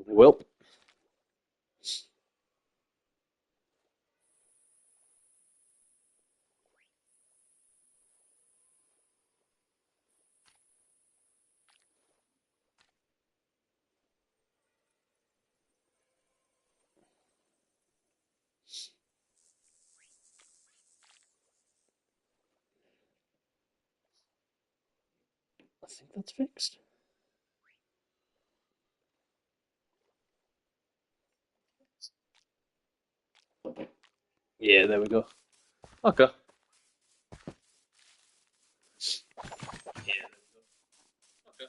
Well, I think that's fixed. Yeah, there we go. Okay. Yeah. Okay.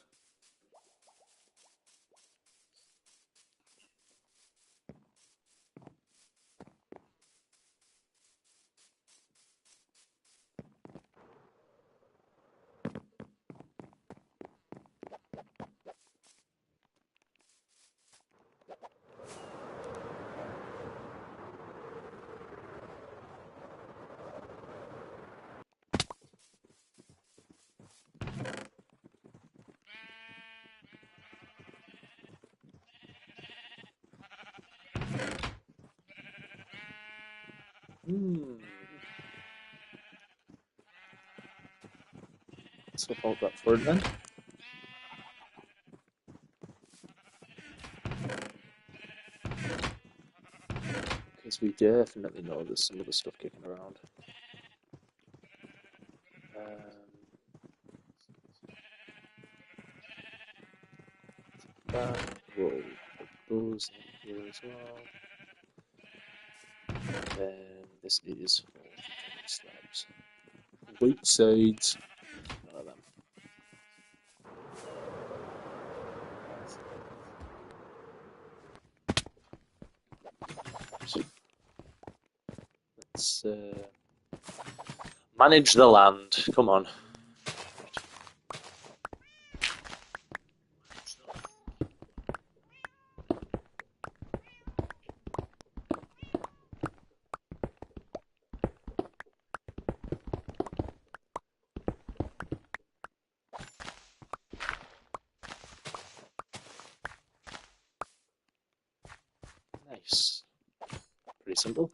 Hmm. Swap out that for it then. Because we definitely know there's some other stuff kicking around. That will put those in here as well. And this is for slabs. White sides. None of them. Let's manage the land. Come on. Nice. Pretty simple.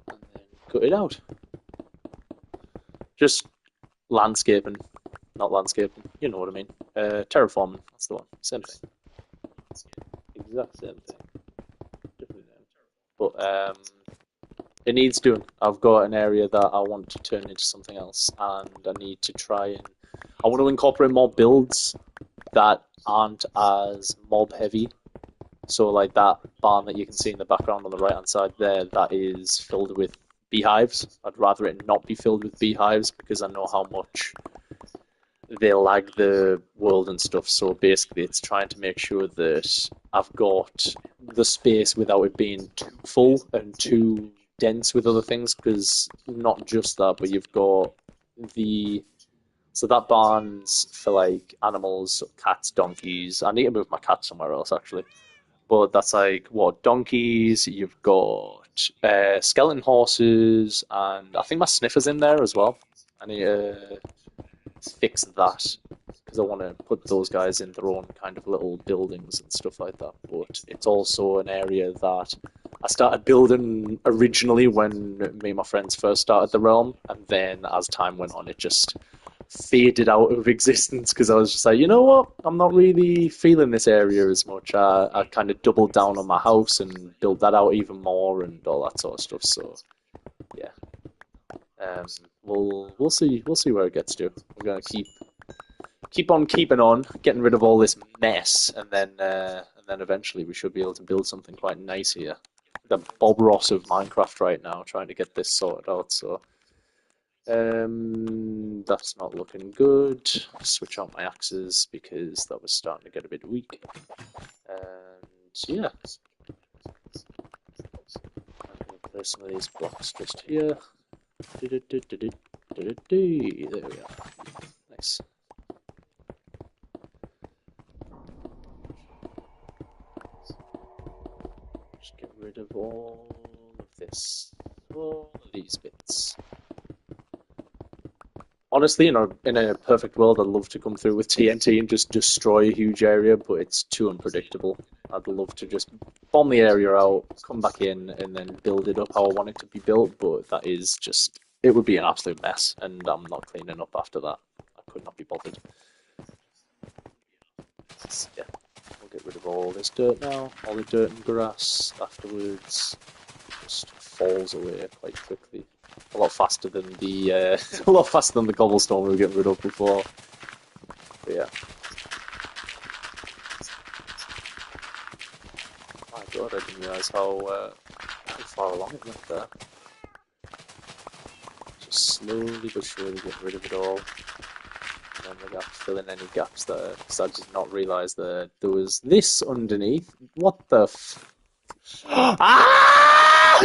And then cut it out. Just landscaping, not landscaping. You know what I mean. Terraforming. That's the one. Same thing. Exact same thing. Different name. But it needs doing. I've got an area that I want to turn into something else, and I need to try and. I want to incorporate more builds that aren't as mob heavy. So, like that barn that you can see in the background on the right hand side there, that is filled with beehives. I'd rather it not be filled with beehives because I know how much they lag the world and stuff. So basically, it's trying to make sure that I've got the space without it being too full and too dense with other things. Because not just that, but you've got the so that barn's for like animals, so cats, donkeys. I need to move my cat somewhere else actually. But that's like what donkeys. You've got skeleton horses, and I think my sniffer's in there as well. I need to fix that because I want to put those guys in their own kind of little buildings and stuff like that. But it's also an area that I started building originally when me and my friends first started the realm, and then as time went on, it just faded out of existence because I was just like, you know what, I'm not really feeling this area as much. I kind of doubled down on my house and built that out even more and all that sort of stuff. So yeah, um, we'll see where it gets to. We're gonna keep on keeping on, getting rid of all this mess, and then eventually we should be able to build something quite nice here. The Bob Ross of Minecraft right now, trying to get this sorted out. So that's not looking good. Switch out my axes because that was starting to get a bit weak. And yeah, I'm going to place some of these blocks just here. There we are. Nice. Just get rid of all of this, all of these bits. honestly, in a perfect world, I'd love to come through with TNT and just destroy a huge area, but it's too unpredictable. I'd love to just bomb the area out, come back in, and then build it up how I want it to be built, but that is just, it would be an absolute mess, and I'm not cleaning up after that. I could not be bothered. Yeah, we'll get rid of all this dirt now, all the dirt and grass afterwards just falls away quite quickly. A lot faster than the a lot faster than the cobblestone we were getting rid of before. But yeah. My god, I didn't realise how far along it went there. Just slowly but surely getting rid of it all. And then we got filling any gaps there, because I did not realise that there was this underneath. What the f... Ah!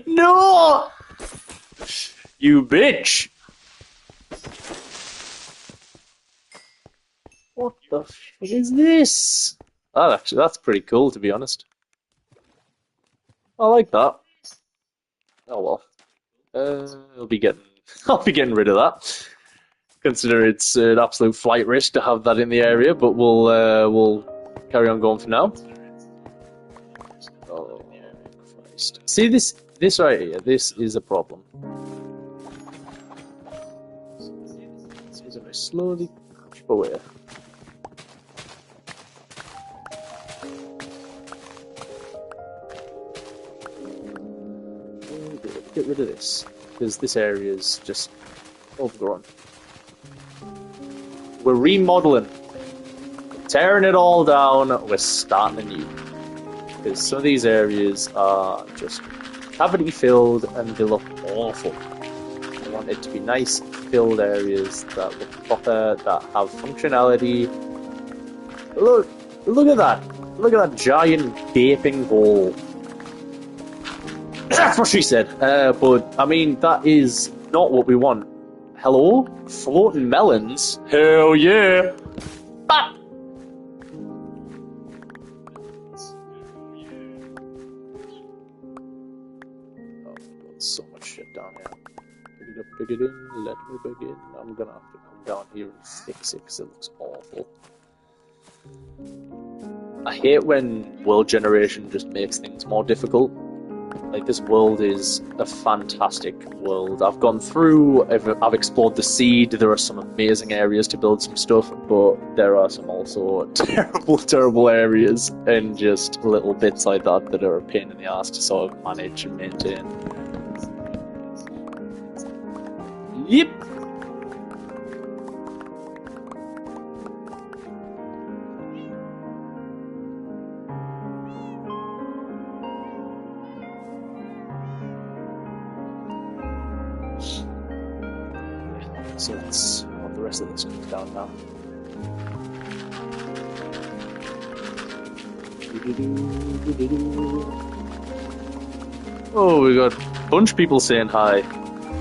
No! You bitch! What the fuck is this? That's pretty cool, to be honest. I like that. Oh well. I'll be getting rid of that. Consider it's an absolute flight risk to have that in the area, but we'll carry on going for now. Oh Christ! See this right here. This is a problem. As I slowly chip away. Get rid of this, because this area is just overgrown. We're remodeling, tearing it all down, we're starting anew. Because some of these areas are just cavity filled and they look awful. I want it to be nice, filled areas that look proper, that have functionality. Look at that! Look at that giant gaping hole. That's what she said. But, I mean, that is not what we want. Hello? Floating melons? Hell yeah! Ah! Oh, so much shit down here. Pick it up, pick it in, let me begin. I'm gonna have to come down here and fix it because it looks awful. I hate when world generation just makes things more difficult. Like, this world is a fantastic world. I've gone through, I've explored the seed, there are some amazing areas to build some stuff, but there are some also terrible areas, and just little bits like that that are a pain in the ass to sort of manage and maintain. Yep! So that's what the rest of this comes down now. Oh, we got a bunch of people saying hi.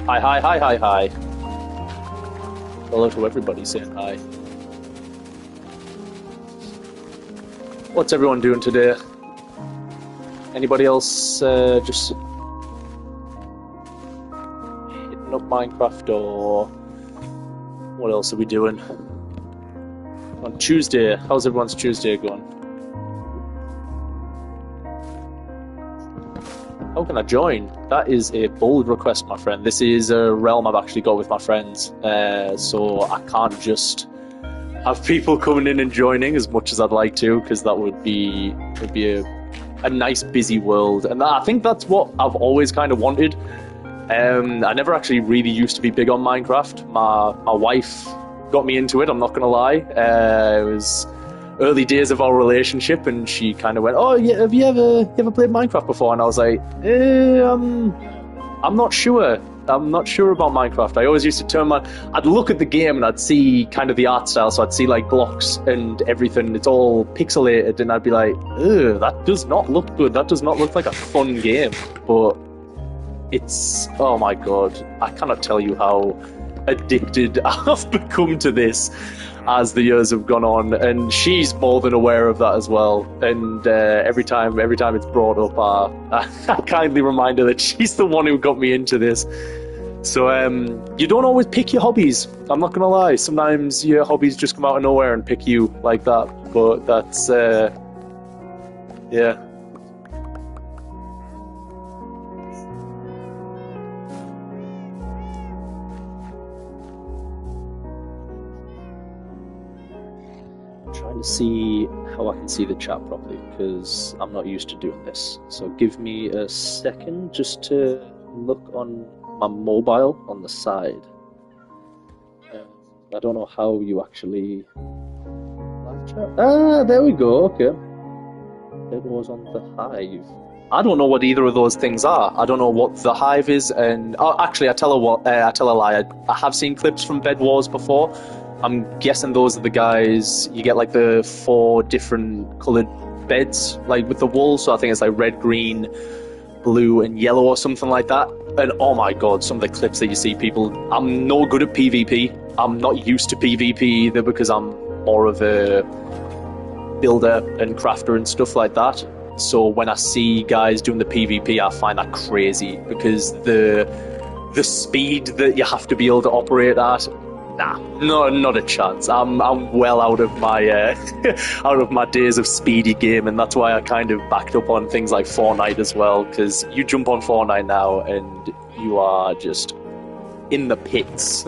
Hi. Hello to everybody saying hi. What's everyone doing today? Anybody else just hitting up Minecraft, or what else are we doing? On Tuesday, how's everyone's Tuesday going? How can I join? That is a bold request, my friend. This is a realm I've actually got with my friends, so I can't just have people coming in and joining as much as I'd like to, because that would be a nice busy world, and I think that's what I've always kind of wanted. I never actually really used to be big on Minecraft. My wife got me into it, I'm not gonna lie. It was early days of our relationship, and she kind of went, "Oh, yeah, have you ever played Minecraft before?" And I was like, I'm not sure. I'm not sure about Minecraft. I always used to I'd look at the game and I'd see kind of the art style, so I'd see like blocks and everything, it's all pixelated, and I'd be like, ugh, that does not look good. That does not look like a fun game. But it's, oh my god, I cannot tell you how addicted I've become to this. as the years have gone on, and she's more than aware of that as well. And every time it's brought up, I kindly remind her that she's the one who got me into this. So you don't always pick your hobbies. I'm not gonna lie. Sometimes your hobbies just come out of nowhere and pick you like that. But that's yeah. Trying to see how I can see the chat properly because I'm not used to doing this. So give me a second just to look on my mobile on the side. I don't know how you actually live chat. Ah, there we go. Okay, it was on the Hive. I don't know what either of those things are. I don't know what the Hive is, and actually, I tell a lie. I have seen clips from Bed Wars before. I'm guessing those are the guys. You get like the 4 different coloured beds, like with the wool. So I think it's like red, green, blue, and yellow, or something like that. And oh my god, some of the clips that you see people. I'm no good at PvP. I'm not used to PvP either because I'm more of a builder and crafter and stuff like that. So when I see guys doing the PvP, I find that crazy because the speed that you have to be able to operate at. Nah, no, not a chance. I'm well out of my out of my days of speedy game, and that's why I kind of backed up on things like Fortnite as well. Because you jump on Fortnite now, and you are just in the pits.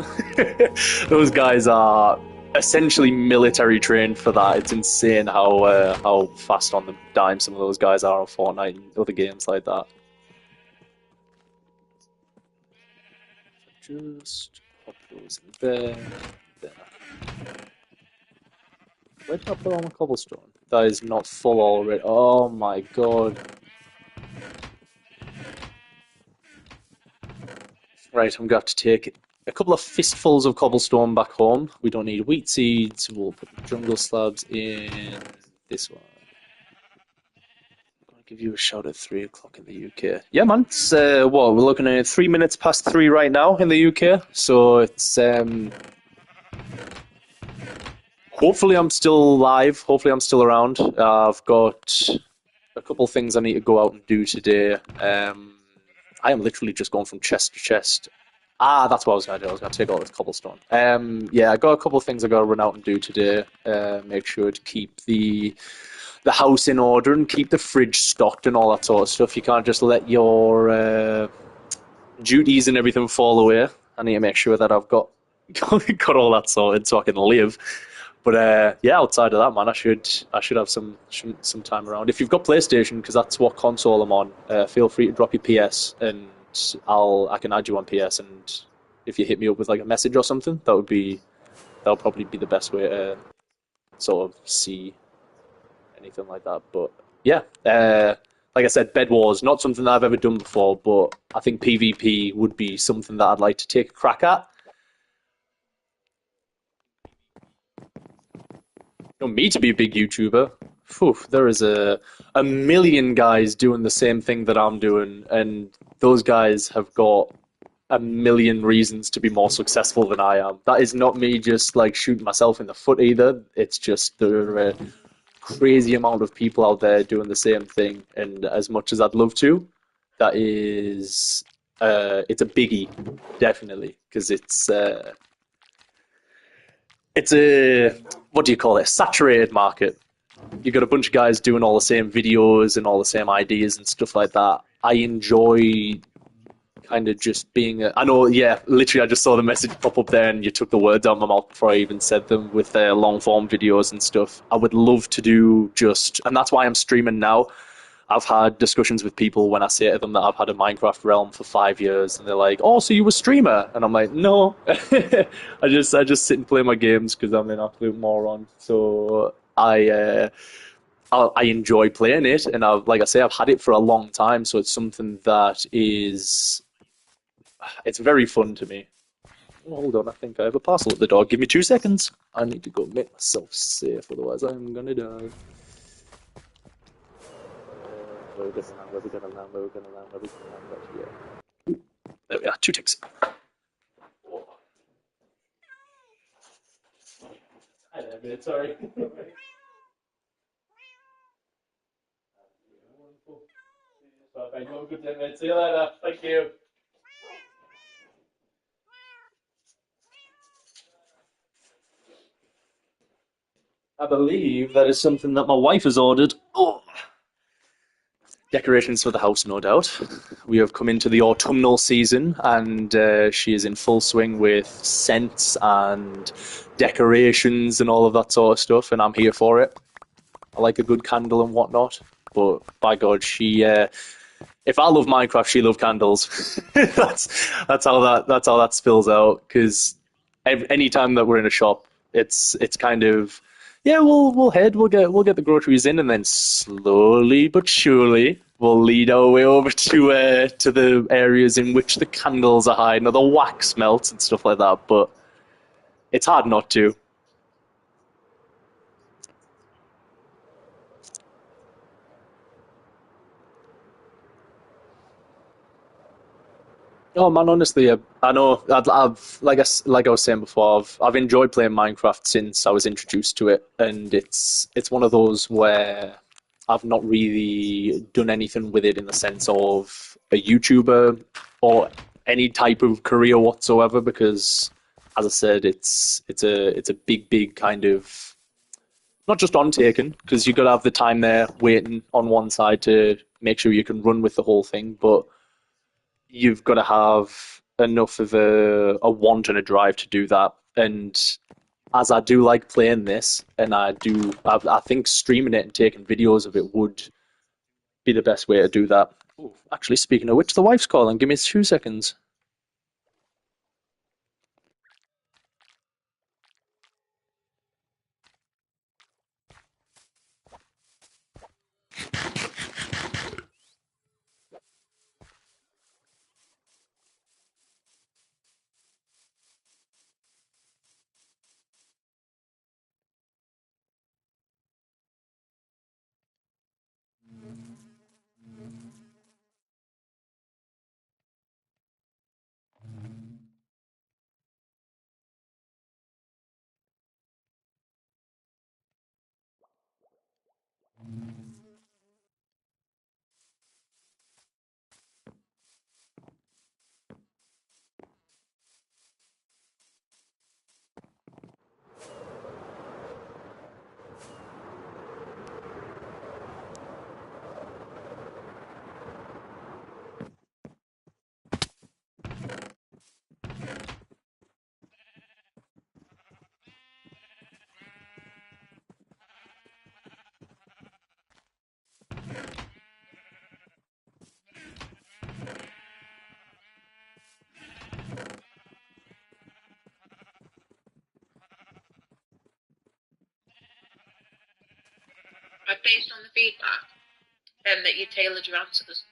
Those guys are essentially military trained for that. It's insane how fast on the dime some of those guys are on Fortnite and other games like that. Just pop those in there. Where did I put all my cobblestone? That is not full already. Oh my god. Right, I'm going to have to take a couple of fistfuls of cobblestone back home. We don't need wheat seeds. We'll put the jungle slabs in this one. I'm going to give you a shout at 3 o'clock in the UK. Yeah, man. It's, what, we're looking at 3 minutes past 3 right now in the UK. So it's... hopefully I'm still live. Hopefully I'm still around. I've got a couple things I need to go out and do today. I am literally just going from chest to chest. Ah, that's what I was going to do. I was going to take all this cobblestone. Yeah, I got a couple of things I got to run out and do today. Make sure to keep the house in order and keep the fridge stocked and all that sort of stuff. You can't just let your duties and everything fall away. I need to make sure that I've got got all that sorted so I can live. But yeah, outside of that, man, I should have some time around. If you've got PlayStation, because that's what console I'm on, feel free to drop your PS, and I can add you on PS. And if you hit me up with like a message or something, that'll probably be the best way to sort of see anything like that. But yeah, like I said, Bed Wars not something that I've ever done before, but I think PvP would be something that I'd like to take a crack at. Me to be a big YouTuber, phew, there is a million guys doing the same thing that I'm doing, and those guys have got a million reasons to be more successful than I am. That is not me just like shooting myself in the foot either. It's just there are a crazy amount of people out there doing the same thing, and as much as I'd love to, that is it's a biggie, definitely, because it's a what do you call it? Saturated market. You got a bunch of guys doing all the same videos and all the same ideas and stuff like that. I enjoy kind of just being I know, yeah, literally I just saw the message pop up there and you took the words out of my mouth before I even said them with long form videos and stuff. I would love to do just, and that's why I'm streaming now. I've had discussions with people when I say to them that I've had a Minecraft realm for 5 years, and they're like, "Oh, so you were a streamer?" And I'm like, "No, I just sit and play my games because I'm an absolute moron." So I enjoy playing it, and like I say, I've had it for a long time, so it's something that it's very fun to me. Oh, hold on, I think I have a parcel at the door. Give me 2 seconds. I need to go make myself safe, otherwise I'm gonna die. Where we're gonna land, where we're gonna land, where we're gonna land, where we're gonna land, right here. There we are, 2 ticks. mate. Sorry. Perfect. Have a good day, mate. See you later. Thank you. I believe that is something that my wife has ordered. Oh. Decorations for the house, no doubt. We have come into the autumnal season, and she is in full swing with scents and decorations and all of that sort of stuff, and I'm here for it. I like a good candle and whatnot, but by God, she. If I love Minecraft, she loves candles. That's how that spills out. Because any time that we're in a shop, it's kind of yeah, we'll get the groceries in, and then slowly but surely we'll lead our way over to the areas in which the candles are hiding or the wax melts and stuff like that. But it's hard not to. Oh man, honestly, I know I've like I was saying before, I've enjoyed playing Minecraft since I was introduced to it, and it's one of those where I've not really done anything with it in the sense of a YouTuber or any type of career whatsoever, because as I said, it's a big kind of not just on taken because you've got to have the time there waiting on one side to make sure you can run with the whole thing, but you've got to have enough of a want and a drive to do that. And as I do like playing this, and I think streaming it and taking videos of it would be the best way to do that. Ooh, actually, speaking of which, the wife's calling. Give me 2 seconds. Based on the feedback and that you tailored your answers.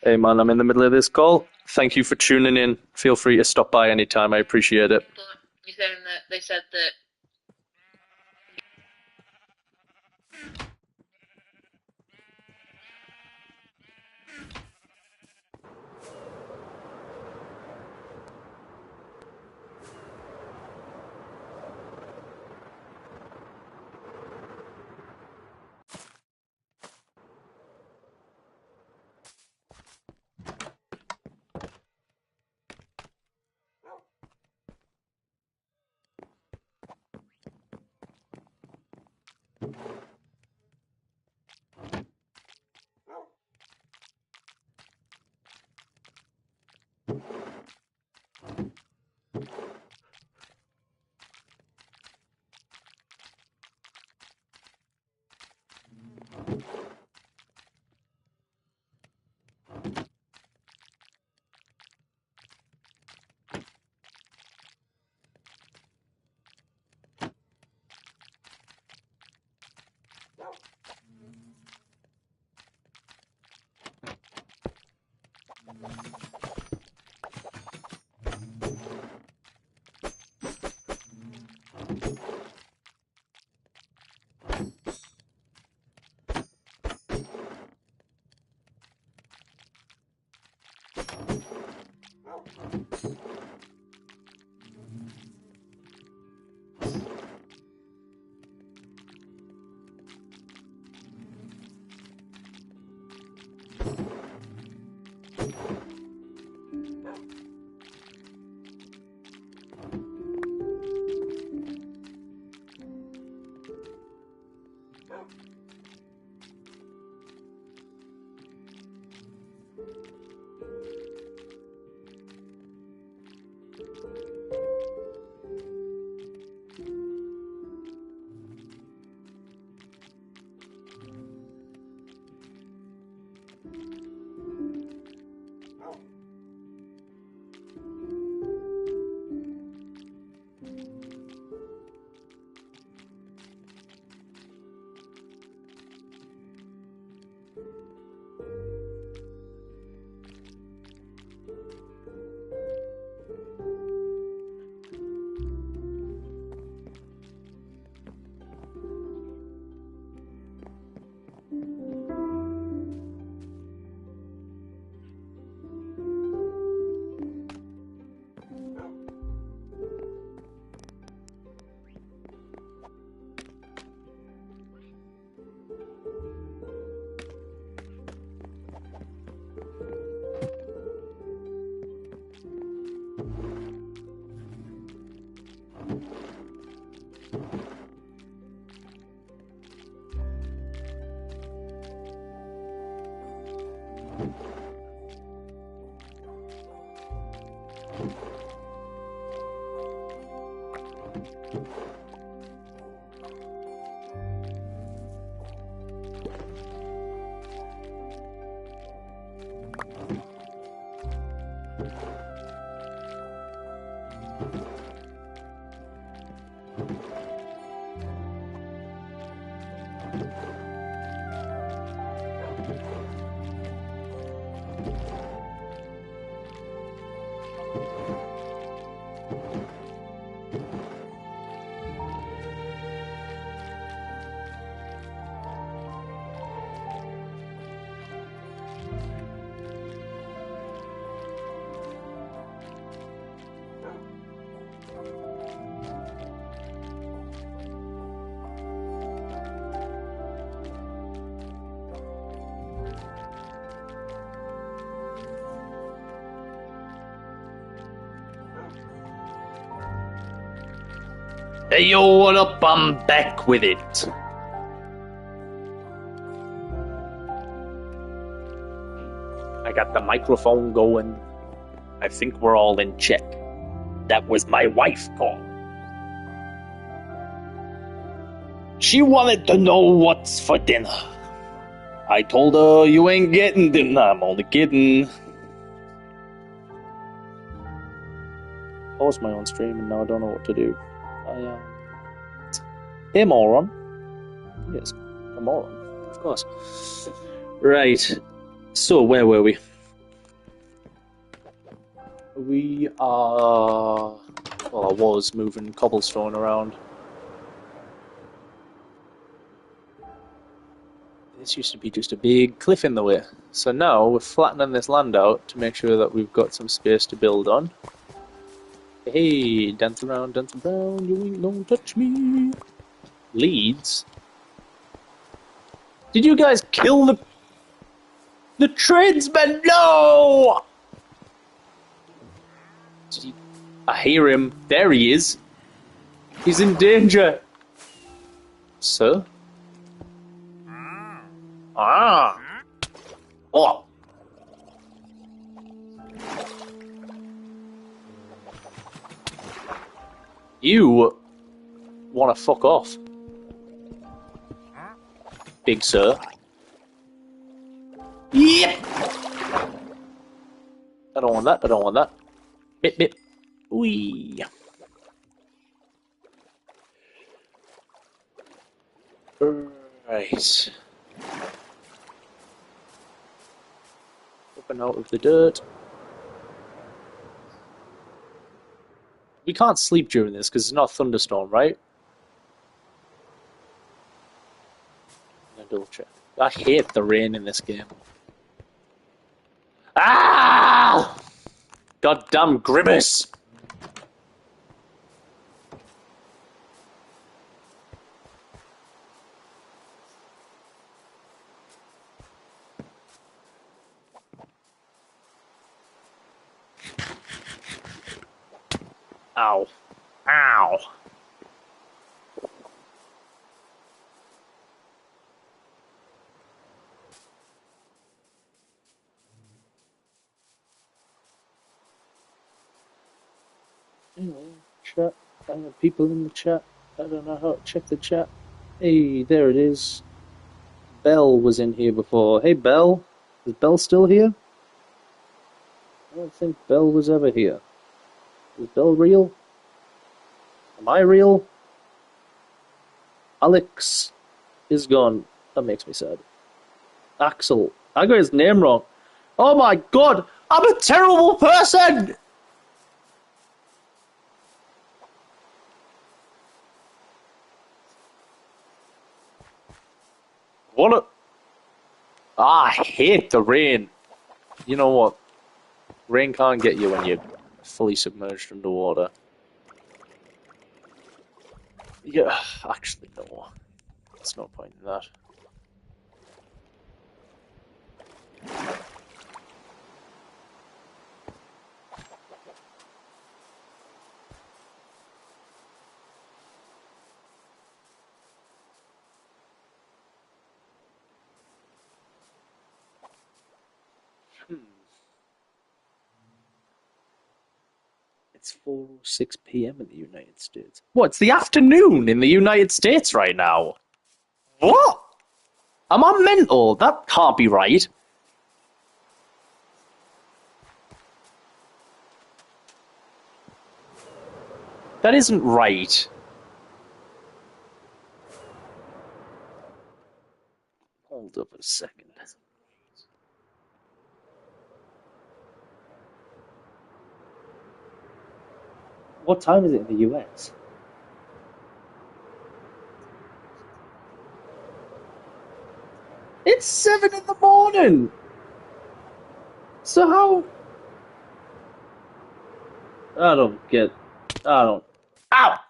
Hey man, I'm in the middle of this call. Thank you for tuning in. Feel free to stop by anytime. I appreciate it. But you're saying that they said that Hey yo, what up? I'm back with it. I got the microphone going. I think we're all in check. That was my wife calling. She wanted to know what's for dinner. I told her you ain't getting dinner. I'm only kidding. Paused my own stream and now I don't know what to do. Hey, moron. Yes, a moron, of course. Right. So, where were we? We are... Well, I was moving cobblestone around. This used to be just a big cliff in the way. So now we're flattening this land out to make sure that we've got some space to build on. Hey, dance around, you ain't gonna touch me. Leads? Did you guys kill the tradesman? No! I hear him. There he is. He's in danger. Sir? Ah. Oh. You want to fuck off, big sir. Yep. I don't want that. I don't want that. Bip bip. Wee. Right. Up and out of the dirt. We can't sleep during this because it's not a thunderstorm, right? Double check. I hate the rain in this game. Ah! Goddamn grimace! Ow. Ow. Anyway, chat. People in the chat. I don't know how to check the chat. Hey, there it is. Belle was in here before. Hey, Belle. Is Belle still here? I don't think Belle was ever here. Is Belle real? Am I real? Alex is gone. That makes me sad. Axel. I got his name wrong. Oh my god! I'm a terrible person! What a... I hate the rain. You know what? Rain can't get you when you're fully submerged underwater. Yeah, actually, no. There's no point in that. It's 4:06 p.m. in the United States. What? It's the afternoon in the United States right now. What? Am I mental? That can't be right. That isn't right. Hold up a second. What time is it in the US? It's 7 in the morning! So how... I don't get... I don't... Ow!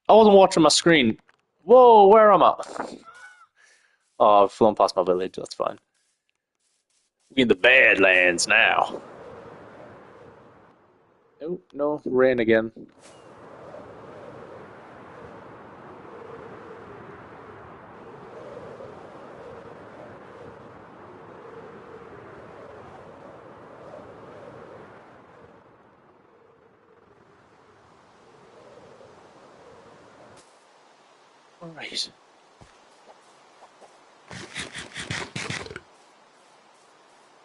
I wasn't watching my screen. Whoa, where am I? Oh, I've flown past my village, that's fine. We're in the Badlands now. Oh, no, rain again. Alright.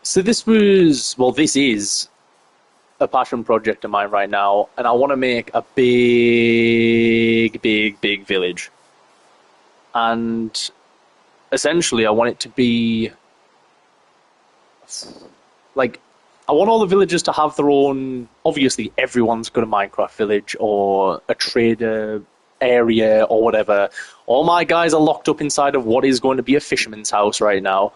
So this is a passion project of mine right now, and I want to make a big village. And essentially, I want it to be like, I want all the villagers to have their own. Obviously, everyone's got a Minecraft village or a trader area or whatever. All my guys are locked up inside of what is going to be a fisherman's house right now.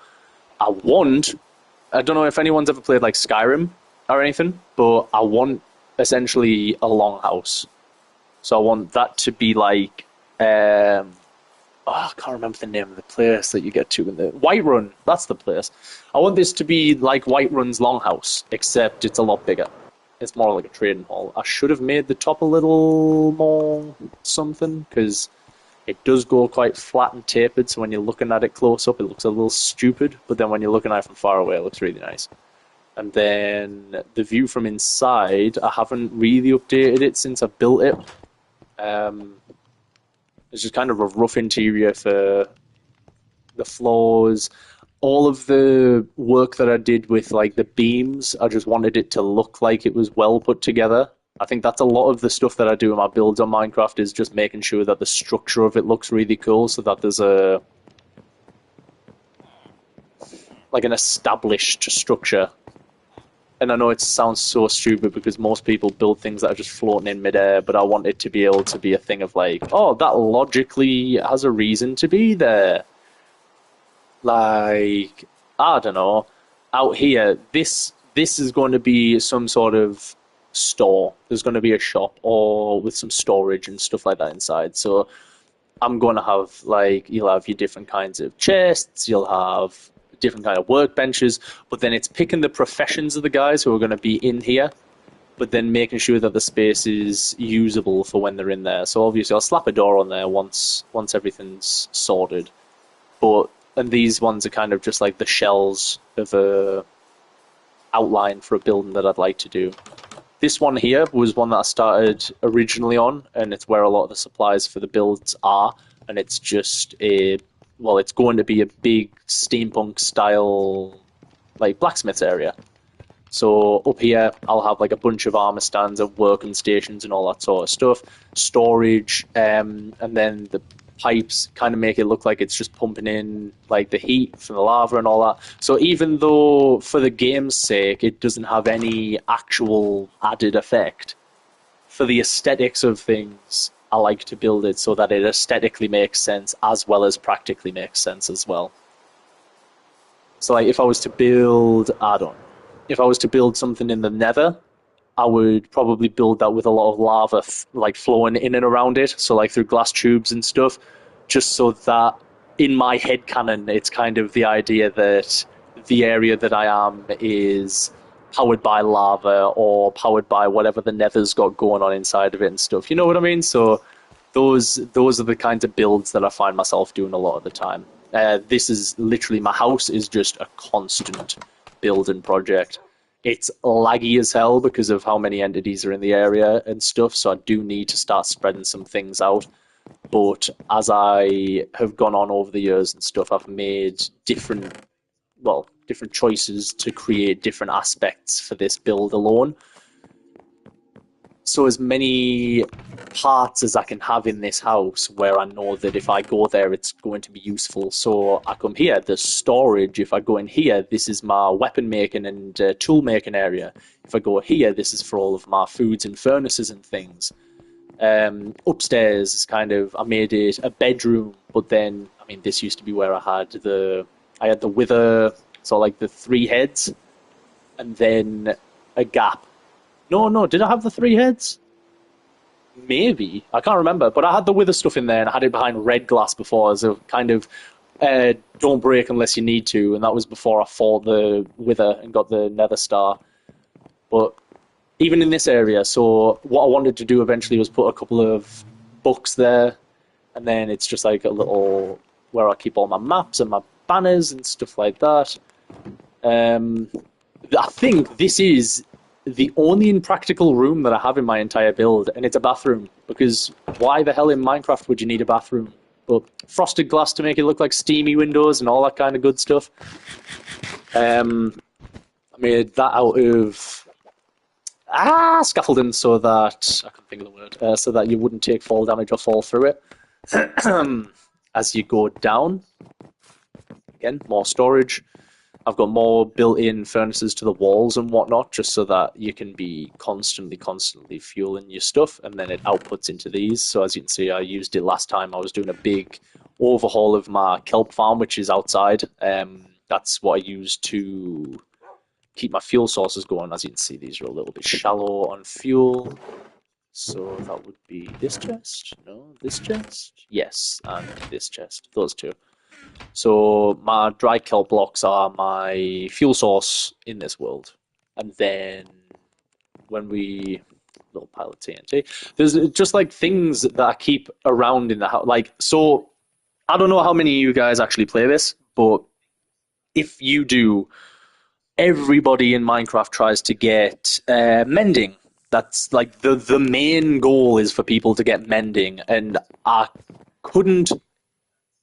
I don't know if anyone's ever played like Skyrim or anything, but I want essentially a longhouse. So I want that to be like, I can't remember the name of the place that you get to in the Whiterun. That's the place. I want this to be like Whiterun's longhouse, except it's a lot bigger. It's more like a trading hall. I should have made the top a little more something, because it does go quite flat and tapered, so when you're looking at it close up, it looks a little stupid, but then when you're looking at it from far away, it looks really nice. And then the view from inside, I haven't really updated it since I built it. It's just kind of a rough interior for the floors. All of the work that I did with like the beams, I just wanted it to look like it was well put together. I think that's a lot of the stuff that I do in my builds on Minecraft, is just making sure that the structure of it looks really cool, so that there's an established structure. And I know it sounds so stupid because most people build things that are just floating in midair, but I want it to be able to be a thing of like, oh, that logically has a reason to be there. Like, I don't know, out here, this is going to be some sort of store. There's going to be a shop or with some storage and stuff like that inside. So I'm going to have, like, you'll have your different kinds of chests, you'll have different kind of workbenches, but then it's picking the professions of the guys who are going to be in here, but then making sure that the space is usable for when they're in there. So obviously I'll slap a door on there once everything's sorted. And these ones are kind of just like the shells of a outline for a building that I'd like to do. This one here was one that I started originally on, and it's where a lot of the supplies for the builds are. And it's just it's going to be a big steampunk style, like blacksmith area. So up here, I'll have like a bunch of armor stands and working stations and all that sort of stuff, storage, and then the pipes kind of make it look like it's just pumping in like the heat from the lava and all that. So even though for the game's sake it doesn't have any actual added effect, for the aesthetics of things, I like to build it so that it aesthetically makes sense as well as practically makes sense as well. So like if I was to build, I don't know, if I was to build something in the Nether, I would probably build that with a lot of lava like flowing in and around it, so like through glass tubes and stuff, just so that in my head canon, it's kind of the idea that the area that I am is powered by lava or powered by whatever the Nether's got going on inside of it and stuff. You know what I mean? So those are the kinds of builds that I find myself doing a lot of the time. This is literally, my house is just a constant building project. It's laggy as hell because of how many entities are in the area and stuff, so I do need to start spreading some things out. But as I have gone on over the years and stuff, I've made different choices to create different aspects for this build alone. So as many parts as I can have in this house where I know that if I go there it's going to be useful. So I come here, there's storage. If I go in here, this is my weapon making and tool making area. If I go here, this is for all of my foods and furnaces and things. Upstairs is kind of, I made it a bedroom, but then, I mean, this used to be where I had the wither, so like the 3 heads, and then a gap. No, did I have the 3 heads? Maybe. I can't remember, but I had the wither stuff in there, and I had it behind red glass before as a kind of don't break unless you need to, and that was before I fought the wither and got the nether star. But even in this area, so what I wanted to do eventually was put a couple of books there, and then it's just like a little where I keep all my maps and my banners and stuff like that. I think this is the only impractical room that I have in my entire build, and it's a bathroom, because why the hell in Minecraft would you need a bathroom? But frosted glass to make it look like steamy windows and all that kind of good stuff. I made that out of scaffolding, so that I couldn't think of the word, so that you wouldn't take fall damage or fall through it. As you go down, again, more storage. I've got more built-in furnaces to the walls and whatnot, just so that you can be constantly fueling your stuff, and then it outputs into these. So as you can see, I used it last time. I was doing a big overhaul of my kelp farm, which is outside. That's what I used to keep my fuel sources going. As you can see, these are a little bit shallow on fuel. So that would be this chest? No, this chest? Yes, and this chest. Those two. So my dry kelp blocks are my fuel source in this world. And then when we... little pile of TNT. There's just like things that I keep around in the house. Like, so I don't know how many of you guys actually play this, but if you do, everybody in Minecraft tries to get mending. That's like the main goal is for people to get mending, and I couldn't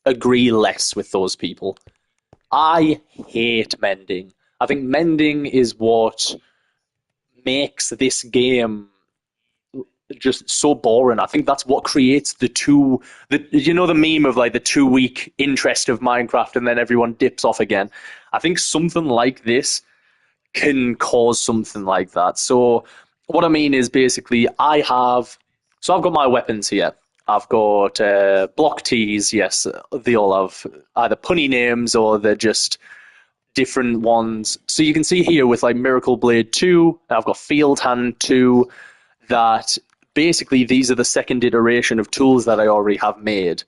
agree less with those people. I hate mending. I think mending is what makes this game just so boring. I think that's what creates you know the meme of like the 2-week interest of Minecraft and then everyone dips off again. I think something like this can cause something like that. So what I mean is basically I've got my weapons here. I've got block tees, yes, they all have either punny names or they're just different ones. So you can see here with like Miracle Blade 2, I've got Field Hand 2, that basically these are the second iteration of tools that I already have made.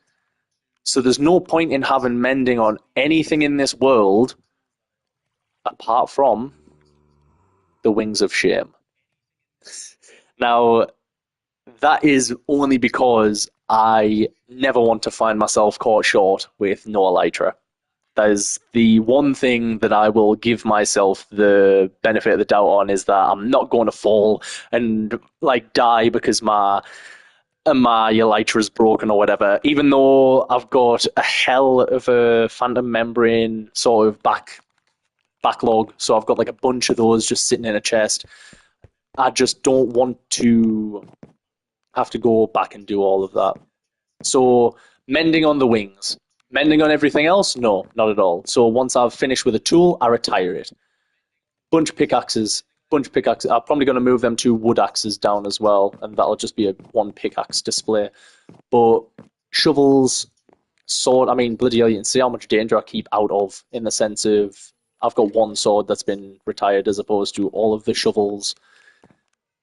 So there's no point in having mending on anything in this world apart from the Wings of Shame. Now, that is only because I never want to find myself caught short with no elytra. That is the one thing that I will give myself the benefit of the doubt on, is that I'm not going to fall and like die because my elytra is broken or whatever. Even though I've got a hell of a phantom membrane sort of backlog, so I've got like a bunch of those just sitting in a chest. I just don't want to have to go back and do all of that. So mending on the wings, mending on everything else, no, not at all. So once I've finished with a tool, I retire it. Bunch of pickaxes, bunch of pickaxes. I'm probably going to move them to wood axes down as well, and that'll just be a one pickaxe display. But shovels, sword. I mean, bloody hell, you can see how much danger I keep out of, in the sense of I've got one sword that's been retired as opposed to all of the shovels.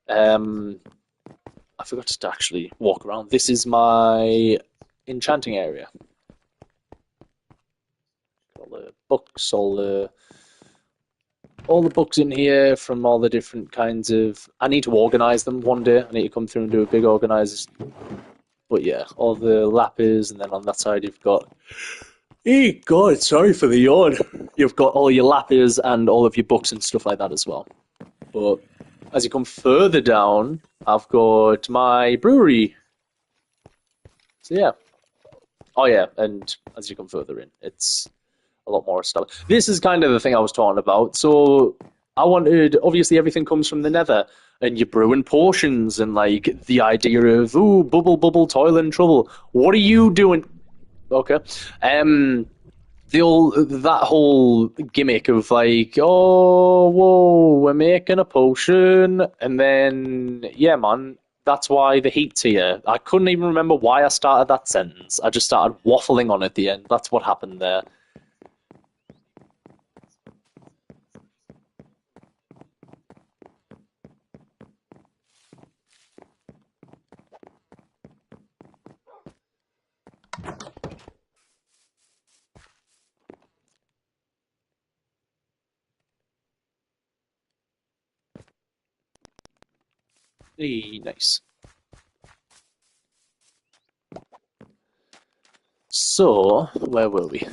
I forgot to actually walk around. This is my enchanting area. All the books, all the books in here from all the different kinds of. I need to organize them one day. I need to come through and do a big organize. But yeah, all the lapis, and then on that side you've got. Hey God, sorry for the yawn. You've got all your lapis and all of your books and stuff like that as well. But as you come further down, I've got my brewery. So yeah. Oh yeah, and as you come further in, it's a lot more established. This is kind of the thing I was talking about. So I wanted, obviously, everything comes from the Nether, and you're brewing potions, and like the idea of bubble, toil and trouble. What are you doing? Okay, that whole gimmick of like, oh, whoa, we're making a potion, and then yeah, man. That's why the heat's here. I couldn't even remember why I started that sentence. I just started waffling on at the end. That's what happened there. Nice. So, where were we?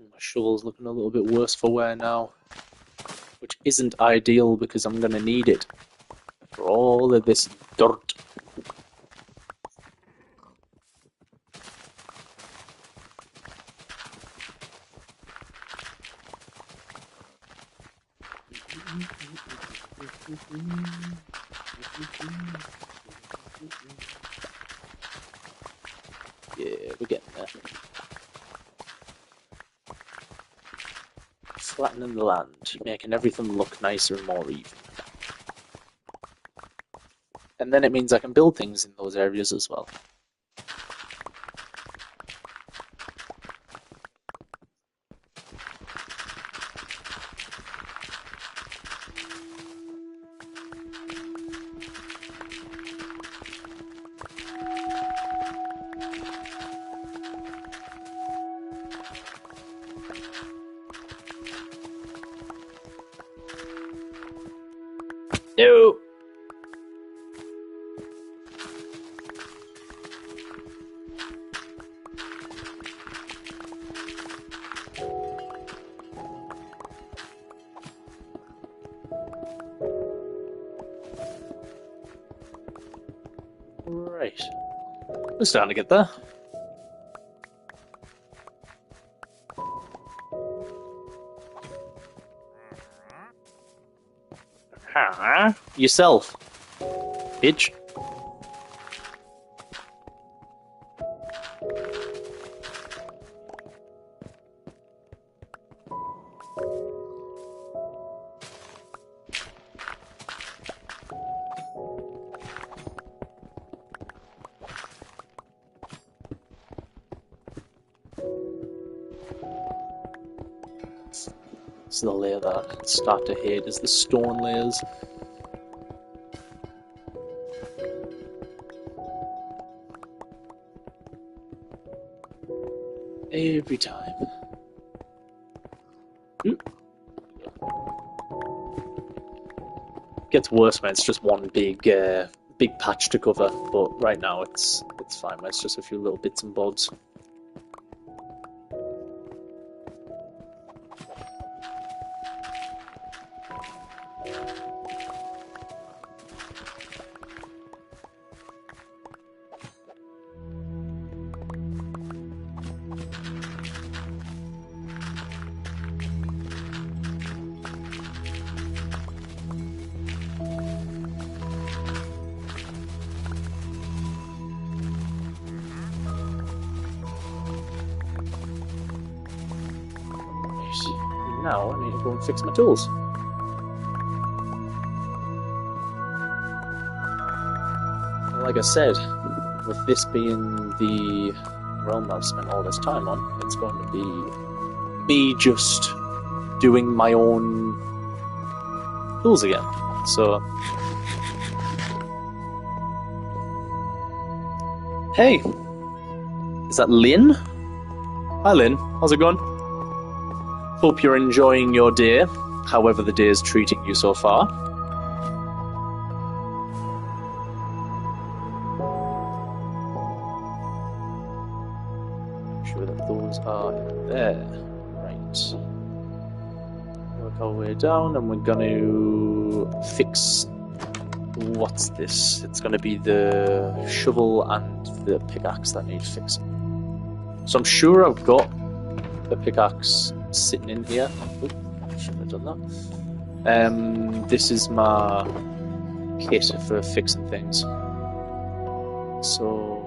My shovel's looking a little bit worse for wear now, which isn't ideal because I'm going to need it for all of this dirt. Yeah, we're getting there. Flattening the land, making everything look nicer and more even. And then it means I can build things in those areas as well. No! Right. We're starting to get there. Huh? Yourself, bitch. It's the layer that I start to hate, is the stone layers. Every time. Oop. gets worse when it's just one big patch to cover. But right now it's fine. It's just a few little bits and bobs. Now I need to go and fix my tools. Like I said, with this being the realm I've spent all this time on, it's going to be me just doing my own tools again. So, hey, is that Lynn? Hi Lynn, how's it going? Hope you're enjoying your day, however the day is treating you so far. Make sure that those are there. Right. Work our way down, and we're gonna fix... What's this? It's gonna be the shovel and the pickaxe that need fixing. So I'm sure I've got the pickaxe sitting in here. Oh, I shouldn't have done that. This is my kit for fixing things. So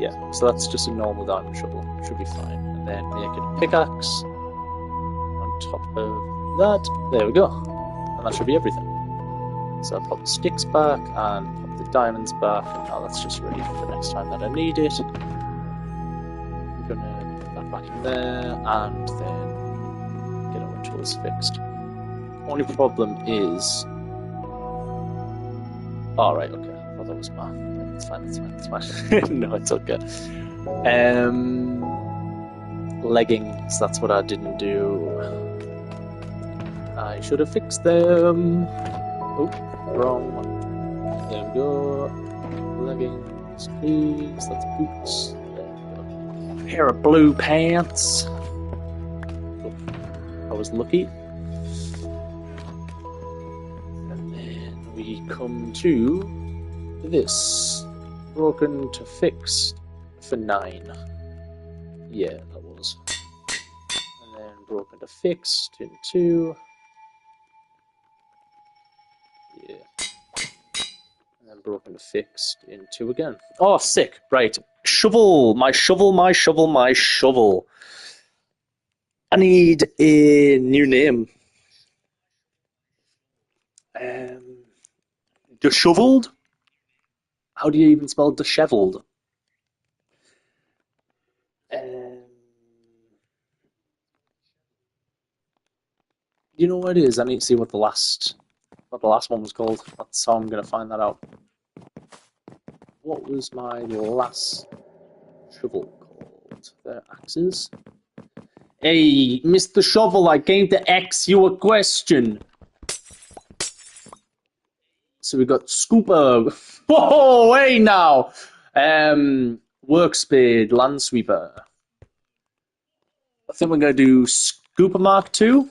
yeah, so that's just a normal diamond shovel. Should be fine. And then make it a pickaxe on top of that. There we go. And that should be everything. So I'll pop the sticks back and pop the diamonds back, and now that's just ready for the next time that I need it. I'm gonna put that back in there, and then get our tools fixed. Only problem is... Alright, okay. I thought that was mine. It's fine. No, it's okay. Leggings, that's what I didn't do. I should have fixed them. Oh, wrong one. There we go. Leggings, please. That's boots. There we go. A pair of blue pants. Oh, I was lucky. And then we come to this. Broken to fixed for 9. Yeah, that was. And then broken to fixed in 2. Yeah. And then broken to fixed in 2 again. Oh, sick. Right. Shovel. My shovel, my shovel, my shovel. I need a new name. Disheveled? How do you even spell disheveled? You know what it is? I need to see what the last one was called. That's how I'm going to find that out. What was my last shovel called? Their axes? Hey, Mr. Shovel, I came to ask you a question. So we got Scooper. Whoa, hey now! Work Spade, Landsweeper. I think we're going to do Scooper Mark 2.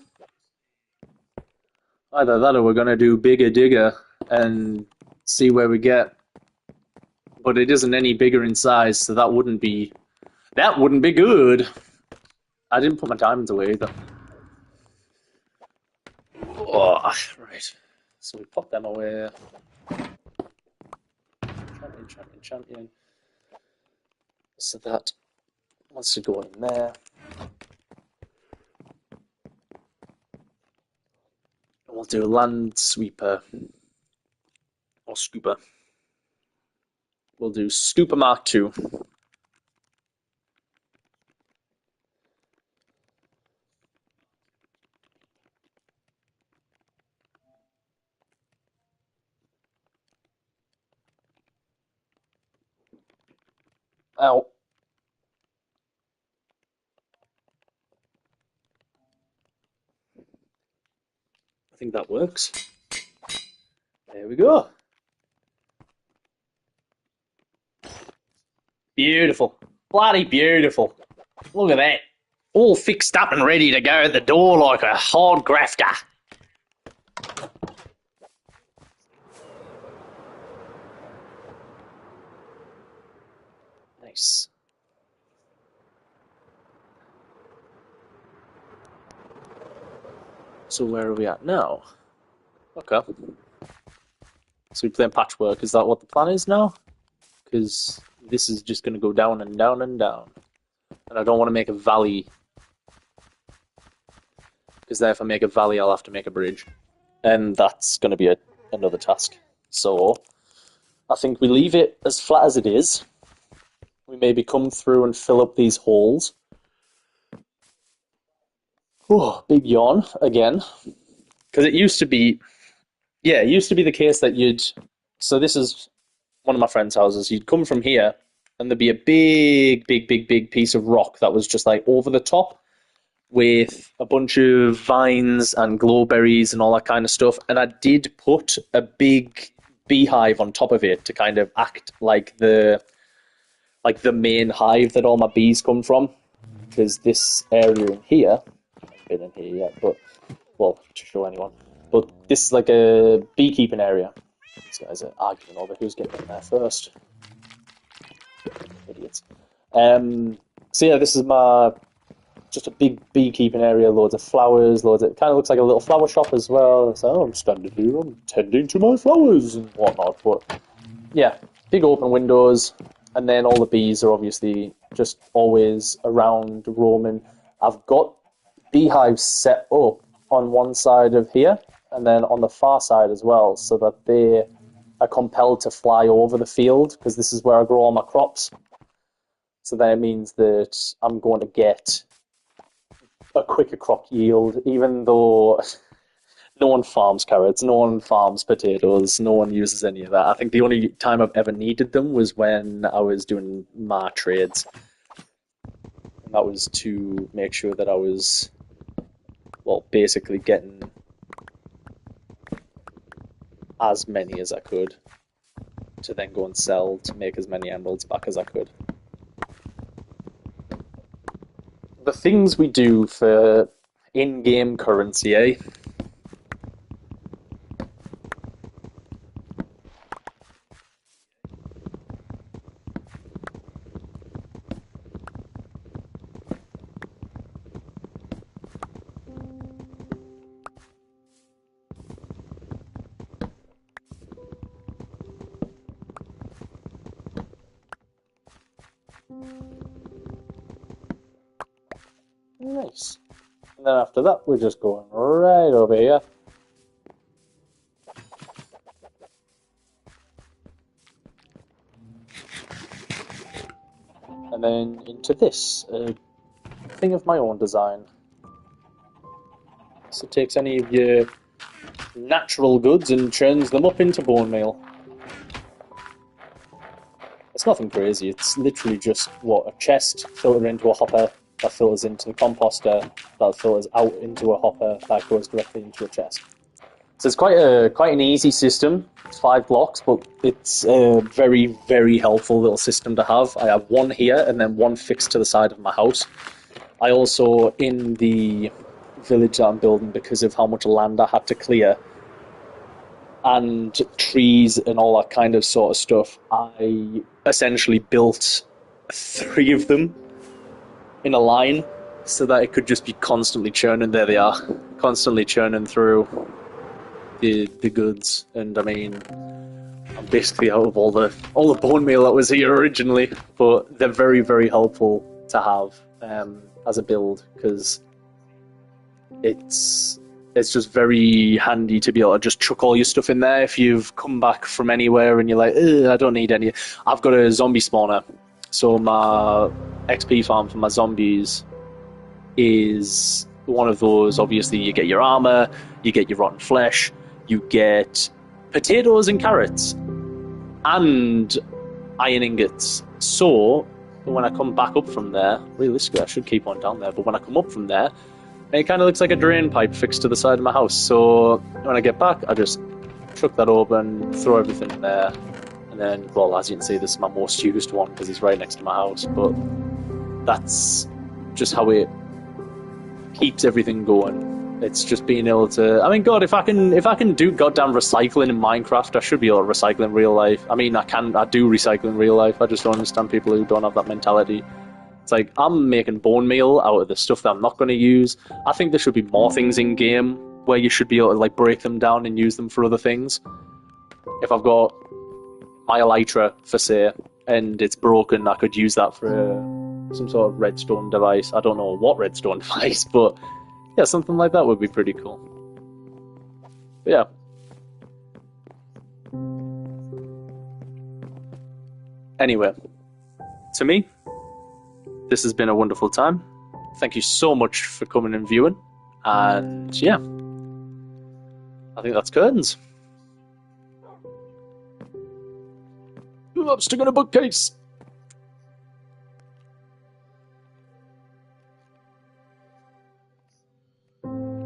Either that or we're going to do Bigger Digger and see where we get. But it isn't any bigger in size, so that wouldn't be good. I didn't put my diamonds away either. Oh, right. So we pop them away. Champion. So that wants to go in there. And we'll do Landsweeper. Or Scooper. We'll do Scooper Mark 2. Ow. I think that works. There we go. Beautiful. Bloody beautiful. Look at that. All fixed up and ready to go at the door like a hard grafter. Nice. So where are we at now? Okay. So we're playing patchwork. Is that what the plan is now? Because this is just going to go down and down and down. And I don't want to make a valley. Because then if I make a valley, I'll have to make a bridge. And that's going to be another task. So I think we leave it as flat as it is. We maybe come through and fill up these holes. Oh, big yawn again. Because it used to be, it used to be the case that so this is one of my friend's houses. You'd come from here and there'd be a big piece of rock that was just like over the top with a bunch of vines and glowberries and all that kind of stuff. And I did put a big beehive on top of it to kind of act like the main hive that all my bees come from. Because this area in here, I haven't been in here yet, but, well, to show anyone. But this is like a beekeeping area. These guys are arguing over who's getting in there first. Idiots. So yeah, this is just a big beekeeping area, loads of flowers, it kind of looks like a little flower shop as well. So I'm standing here, I'm tending to my flowers and whatnot. But yeah, big open windows, and then all the bees are obviously just always around roaming. I've got beehives set up on one side of here, and then on the far side as well, so that they are compelled to fly over the field, because this is where I grow all my crops. So then it means that I'm going to get a quicker crop yield, even though no one farms carrots, no one farms potatoes, no one uses any of that. I think the only time I've ever needed them was when I was doing my trades. And that was to make sure that I was, well, basically getting as many as I could to then go and sell to make as many emeralds back as I could. The things we do for in-game currency, eh? Nice. And then after that, we're just going right over here. And then into this, a thing of my own design. So it takes any of your natural goods and churns them up into bone meal. It's nothing crazy, it's literally just, a chest filtered into a hopper, that filters into the composter, that filters out into a hopper, that goes directly into a chest. So it's quite an easy system. It's 5 blocks, but it's a very, very helpful little system to have. I have one here and then one fixed to the side of my house. I also, in the village that I'm building, because of how much land I had to clear, and trees and all that kind of sort of stuff, I essentially built 3 of them in a line so that it could just be constantly churning. There they are, constantly churning through the goods. And I mean, I'm basically out of all the bone meal that was here originally, but they're very, very helpful to have as a build, because it's just very handy to be able to just chuck all your stuff in there if you've come back from anywhere and you're like, I don't need any. I've got a zombie spawner, so my XP farm for my zombies is one of those. Obviously, you get your armor, you get your rotten flesh, you get potatoes and carrots, and iron ingots. So when I come back up from there, realistically I should keep on down there, but when I come up from there, And it kind of looks like a drain pipe fixed to the side of my house. So when I get back, I just chuck that open, throw everything in there, and then, well, as you can see, this is my most used one because it's right next to my house. But that's just how it keeps everything going. It's just being able to. I mean, God, if I can do goddamn recycling in Minecraft, I should be able to recycle in real life. I mean, I do recycle in real life. I just don't understand people who don't have that mentality. It's like, I'm making bone meal out of the stuff that I'm not going to use. I think there should be more things in game where you should be able to like break them down and use them for other things. If I've got my elytra for say, and it's broken, I could use that for some sort of redstone device. I don't know what redstone device, but yeah, something like that would be pretty cool. But yeah. Anyway, to me, this has been a wonderful time. Thank you so much for coming and viewing. And yeah, I think that's curtains. I'm sticking a bookcase.